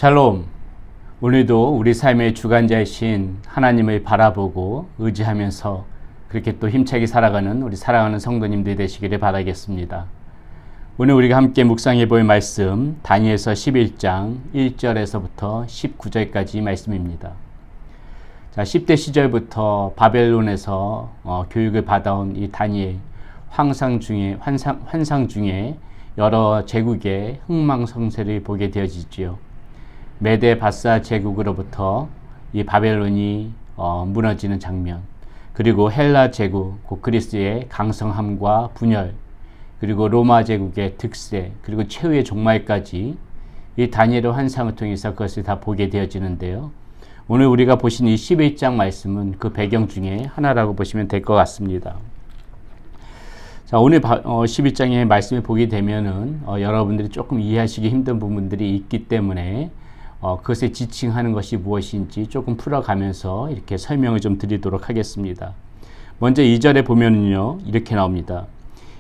샬롬. 오늘도 우리 삶의 주관자이신 하나님을 바라보고 의지하면서 그렇게 또 힘차게 살아가는 우리 사랑하는 성도님들이 되시기를 바라겠습니다. 오늘 우리가 함께 묵상해 볼 말씀 다니엘서 11장 1절에서부터 19절까지 말씀입니다. 자, 10대 시절부터 바벨론에서 교육을 받아온 이 다니엘, 환상 중에 여러 제국의 흥망성쇠를 보게 되어지지요. 메데 바사 제국으로부터 이 바벨론이 무너지는 장면, 그리고 헬라 제국, 곧 그리스의 강성함과 분열, 그리고 로마 제국의 득세, 그리고 최후의 종말까지 이 다니엘의 환상을 통해서 그것을 다 보게 되어지는데요. 오늘 우리가 보신 이 11장 말씀은 그 배경 중에 하나라고 보시면 될 것 같습니다. 자, 오늘 11장의 말씀을 보게 되면은 여러분들이 조금 이해하시기 힘든 부분들이 있기 때문에 그것에 지칭하는 것이 무엇인지 조금 풀어가면서 이렇게 설명을 좀 드리도록 하겠습니다. 먼저 2절에 보면은요, 이렇게 나옵니다.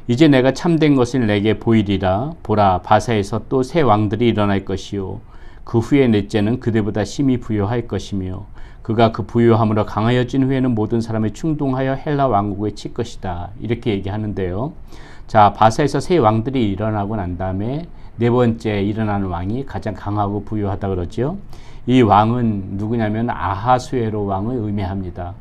이제 내가 참된 것을 내게 보이리라. 보라, 바사에서 또 새 왕들이 일어날 것이요. 그 후에 넷째는 그들보다 심히 부요할 것이며 그가 그 부요함으로 강하여진 후에는 모든 사람을 충동하여 헬라 왕국에 칠 것이다. 이렇게 얘기하는데요. 자, 바사에서 새 왕들이 일어나고 난 다음에 네 번째 일어나는 왕이 가장 강하고 부유하다 그러죠. 이 왕은 누구냐면 아하수에로 왕을 의미합니다.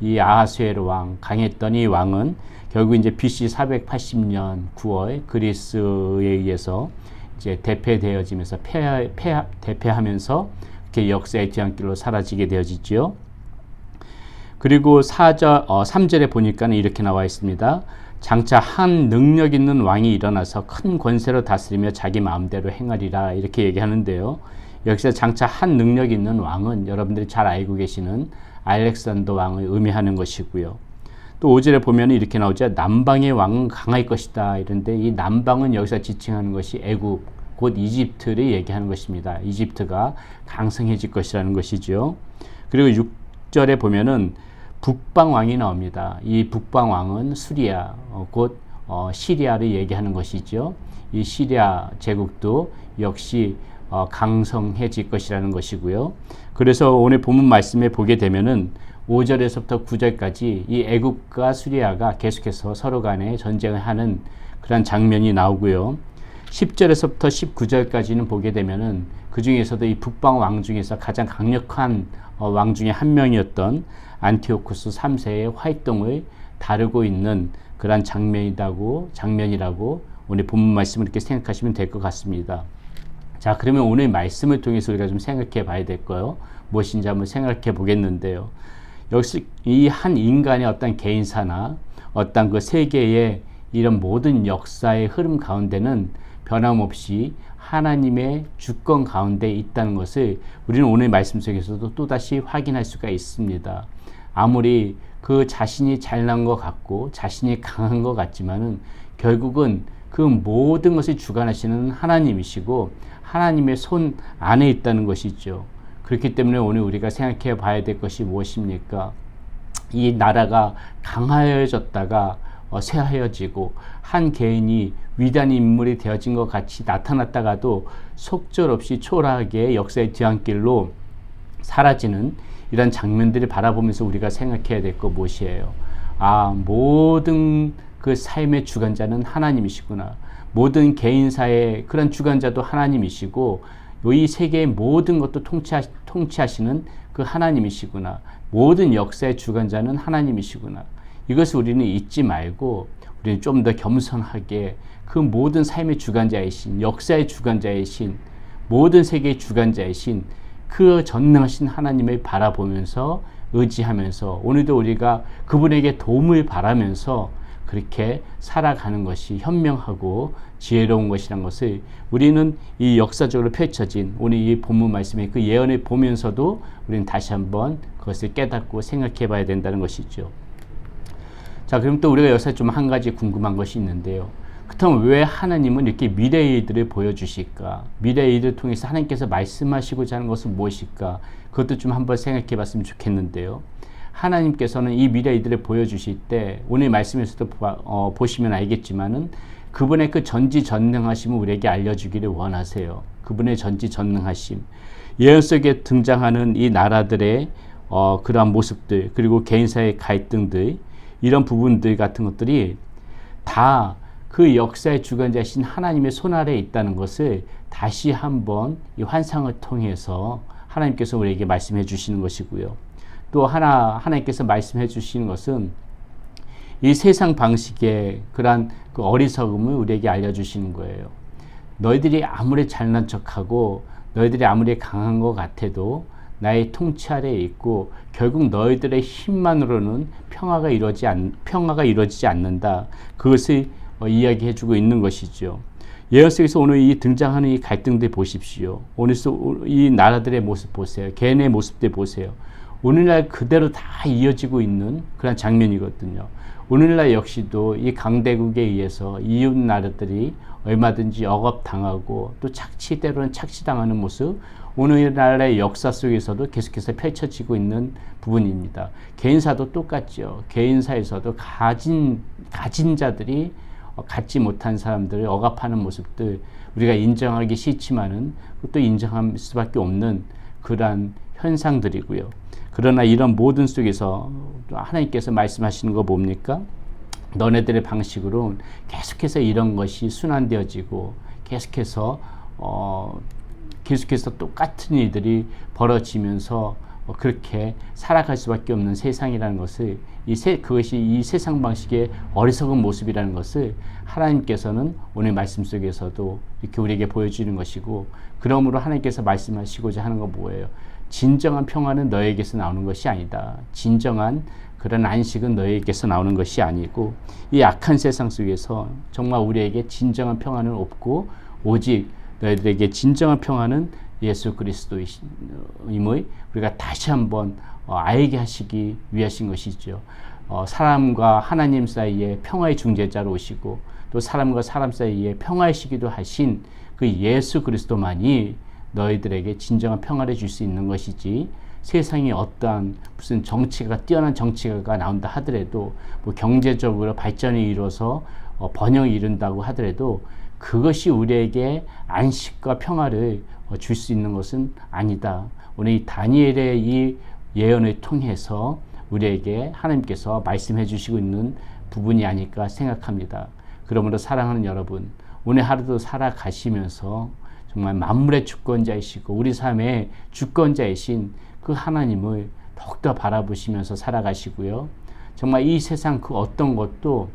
이 아하수에로 왕, 강했던 이 왕은 결국 이제 BC 480년 9월 그리스에 의해서 이제 대패되어지면서 대패하면서 이렇게 역사의 뒤안길로 사라지게 되어지죠. 그리고 3절에 보니까는 이렇게 나와 있습니다. 장차 한 능력 있는 왕이 일어나서 큰 권세로 다스리며 자기 마음대로 행하리라. 이렇게 얘기하는데요. 여기서 장차 한 능력 있는 왕은 여러분들이 잘 알고 계시는 알렉산더 왕을 의미하는 것이고요. 또 5절에 보면 이렇게 나오죠. 남방의 왕은 강할 것이다. 이런데 이 남방은 여기서 지칭하는 것이 애굽, 곧 이집트를 얘기하는 것입니다. 이집트가 강성해질 것이라는 것이죠. 그리고 6절에 보면은 북방 왕이 나옵니다. 이 북방 왕은 수리아, 곧 시리아를 얘기하는 것이죠. 이 시리아 제국도 역시 강성해질 것이라는 것이고요. 그래서 오늘 본문 말씀에 보게 되면은 5절에서부터 9절까지 이 애굽과 수리아가 계속해서 서로 간에 전쟁을 하는 그런 장면이 나오고요. 10절에서부터 19절까지는 보게 되면은 그 중에서도 이 북방 왕 중에서 가장 강력한 왕 중에 한 명이었던 안티오쿠스 3세의 활동을 다루고 있는 그런 장면이라고 오늘 본문 말씀을 이렇게 생각하시면 될 것 같습니다. 자, 그러면 오늘 말씀을 통해서 우리가 좀 생각해 봐야 될 거요. 무엇인지 한번 생각해 보겠는데요. 역시 이 한 인간의 어떤 개인사나 어떤 그 세계의 이런 모든 역사의 흐름 가운데는 변함없이 하나님의 주권 가운데 있다는 것을 우리는 오늘 말씀 속에서도 또다시 확인할 수가 있습니다. 아무리 그 자신이 잘난 것 같고 자신이 강한 것 같지만은 결국은 그 모든 것을 주관하시는 하나님이시고 하나님의 손 안에 있다는 것이죠. 그렇기 때문에 오늘 우리가 생각해 봐야 될 것이 무엇입니까? 이 나라가 강하여졌다가 쇠하여지고 한 개인이 위대한 인물이 되어진 것 같이 나타났다가도 속절없이 초라하게 역사의 뒤안길로 사라지는 이런 장면들을 바라보면서 우리가 생각해야 될 것 무엇이에요? 모든 그 삶의 주관자는 하나님이시구나. 모든 개인사의 그런 주관자도 하나님이시고 이 세계의 모든 것도 통치하시는 그 하나님이시구나. 모든 역사의 주관자는 하나님이시구나. 이것을 우리는 잊지 말고 우리는 좀 더 겸손하게 그 모든 삶의 주관자이신, 역사의 주관자이신, 모든 세계의 주관자이신 그 전능하신 하나님을 바라보면서 의지하면서 오늘도 우리가 그분에게 도움을 바라면서 그렇게 살아가는 것이 현명하고 지혜로운 것이란 것을 우리는 이 역사적으로 펼쳐진 오늘 이 본문 말씀의 그 예언을 보면서도 우리는 다시 한번 그것을 깨닫고 생각해 봐야 된다는 것이죠. 자, 그럼 또 우리가 여기서 좀 한 가지 궁금한 것이 있는데요. 그렇다면 왜 하나님은 이렇게 미래의 일들을 보여주실까? 미래의 일을 통해서 하나님께서 말씀하시고자 하는 것은 무엇일까? 그것도 좀 한번 생각해 봤으면 좋겠는데요. 하나님께서는 이 미래의 일들을 보여주실 때 오늘 말씀에서도 보시면 알겠지만은 그분의 그 전지전능하심을 우리에게 알려주기를 원하세요. 그분의 전지전능하심. 예언 속에 등장하는 이 나라들의 그러한 모습들, 그리고 개인 사이의 갈등들, 이런 부분들 같은 것들이 다 그 역사의 주관자이신 하나님의 손 아래에 있다는 것을 다시 한번 이 환상을 통해서 하나님께서 우리에게 말씀해 주시는 것이고요. 또 하나님께서 말씀해 주시는 것은 이 세상 방식의 그러한 그 어리석음을 우리에게 알려주시는 거예요. 너희들이 아무리 잘난 척하고 너희들이 아무리 강한 것 같아도 나의 통치 아래에 있고 결국 너희들의 힘만으로는 평화가 이루어지지 않는다. 그것을 이야기해주고 있는 것이죠. 예언 속에서 오늘 이 등장하는 이 갈등들 보십시오. 오늘 이 나라들의 모습 보세요. 개인의 모습들 보세요. 오늘날 그대로 다 이어지고 있는 그런 장면이거든요. 오늘날 역시도 이 강대국에 의해서 이웃 나라들이 얼마든지 억압당하고 또 때로는 착취당하는 모습, 오늘날의 역사 속에서도 계속해서 펼쳐지고 있는 부분입니다. 개인사도 똑같죠. 개인사에서도 가진 자들이 갖지 못한 사람들을 억압하는 모습들, 우리가 인정하기 싫지만은 또 인정할 수밖에 없는 그러한 현상들이고요. 그러나 이런 모든 속에서 하나님께서 말씀하시는 거 뭡니까? 너네들의 방식으로 계속해서 이런 것이 순환되어지고 계속해서 똑같은 일들이 벌어지면서 그렇게 살아갈 수밖에 없는 세상이라는 것을 그것이 이 세상 방식의 어리석은 모습이라는 것을 하나님께서는 오늘 말씀 속에서도 이렇게 우리에게 보여주는 것이고, 그러므로 하나님께서 말씀하시고자 하는 건 뭐예요? 진정한 평화는 너에게서 나오는 것이 아니다. 진정한 그런 안식은 너에게서 나오는 것이 아니고, 이 악한 세상 속에서 정말 우리에게 진정한 평화는 없고 오직 너희들에게 진정한 평화는 예수 그리스도임을 우리가 다시 한번 알게 하시기 위하신 것이죠. 사람과 하나님 사이에 평화의 중재자로 오시고 또 사람과 사람 사이에 평화이시기도 하신 그 예수 그리스도만이 너희들에게 진정한 평화를 줄 수 있는 것이지, 세상에 어떠한 무슨 뛰어난 정치가 나온다 하더라도, 뭐 경제적으로 발전이 이루어서 번영이 이룬다고 하더라도 그것이 우리에게 안식과 평화를 줄 수 있는 것은 아니다. 오늘 이 다니엘의 이 예언을 통해서 우리에게 하나님께서 말씀해 주시고 있는 부분이 아닐까 생각합니다. 그러므로 사랑하는 여러분, 오늘 하루도 살아가시면서 정말 만물의 주권자이시고 우리 삶의 주권자이신 그 하나님을 더욱더 바라보시면서 살아가시고요. 정말 이 세상 그 어떤 것도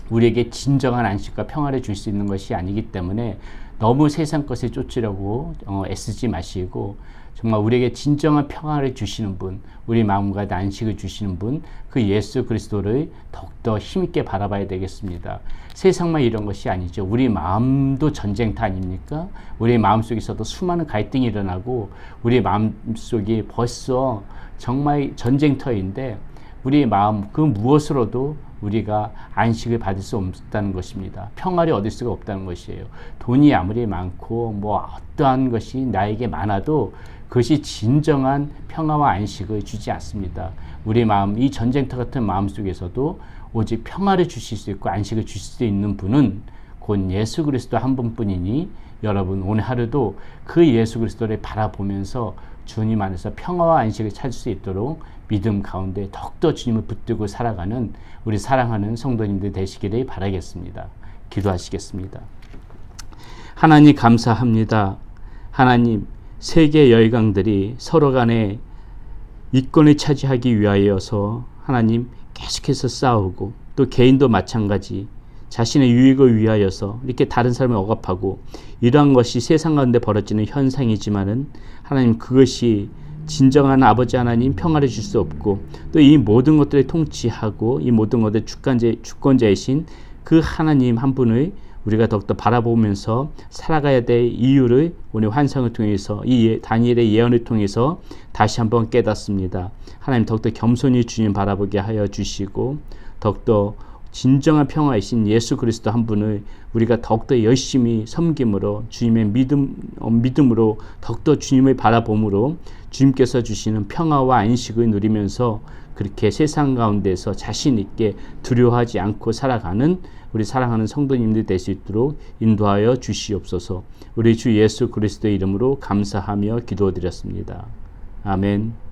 우리에게 진정한 안식과 평화를 줄 수 있는 것이 아니기 때문에 너무 세상 것을 쫓으려고 애쓰지 마시고, 정말 우리에게 진정한 평화를 주시는 분, 우리 마음과 안식을 주시는 분, 그 예수 그리스도를 더욱더 힘있게 바라봐야 되겠습니다. 세상만 이런 것이 아니죠. 우리 마음도 전쟁터 아닙니까? 우리 마음속에서도 수많은 갈등이 일어나고 우리 마음속이 벌써 정말 전쟁터인데 우리의 마음 그 무엇으로도 우리가 안식을 받을 수 없다는 것입니다. 평화를 얻을 수가 없다는 것이에요. 돈이 아무리 많고 뭐 어떠한 것이 나에게 많아도 그것이 진정한 평화와 안식을 주지 않습니다. 우리 마음, 이 전쟁터 같은 마음 속에서도 오직 평화를 주실 수 있고 안식을 주실 수 있는 분은 곧 예수 그리스도 한 분뿐이니, 여러분 오늘 하루도 그 예수 그리스도를 바라보면서 주님 안에서 평화와 안식을 찾을 수 있도록 믿음 가운데 더욱더 주님을 붙들고 살아가는 우리 사랑하는 성도님들 되시기를 바라겠습니다. 기도하시겠습니다. 하나님 감사합니다. 하나님, 세계 열강들이 서로 간에 이권을 차지하기 위하여서 하나님 계속해서 싸우고, 또 개인도 마찬가지 자신의 유익을 위하여서 이렇게 다른 사람을 억압하고, 이러한 것이 세상 가운데 벌어지는 현상이지만은 하나님, 그것이 진정한 아버지 하나님 평화를 줄 수 없고, 또 이 모든 것들을 통치하고 이 모든 것들의 주권자이신 그 하나님 한 분을 우리가 더욱더 바라보면서 살아가야 될 이유를 오늘 환상을 통해서, 이 다니엘의 예언을 통해서 다시 한번 깨닫습니다. 하나님, 더욱더 겸손히 주님 바라보게 하여 주시고, 더욱더 진정한 평화이신 예수 그리스도 한 분을 우리가 더욱더 열심히 섬김으로 주님의 믿음으로 더욱더 주님을 바라봄으로 주님께서 주시는 평화와 안식을 누리면서 그렇게 세상 가운데서 자신 있게 두려워하지 않고 살아가는 우리 사랑하는 성도님들 될 수 있도록 인도하여 주시옵소서. 우리 주 예수 그리스도의 이름으로 감사하며 기도드렸습니다. 아멘.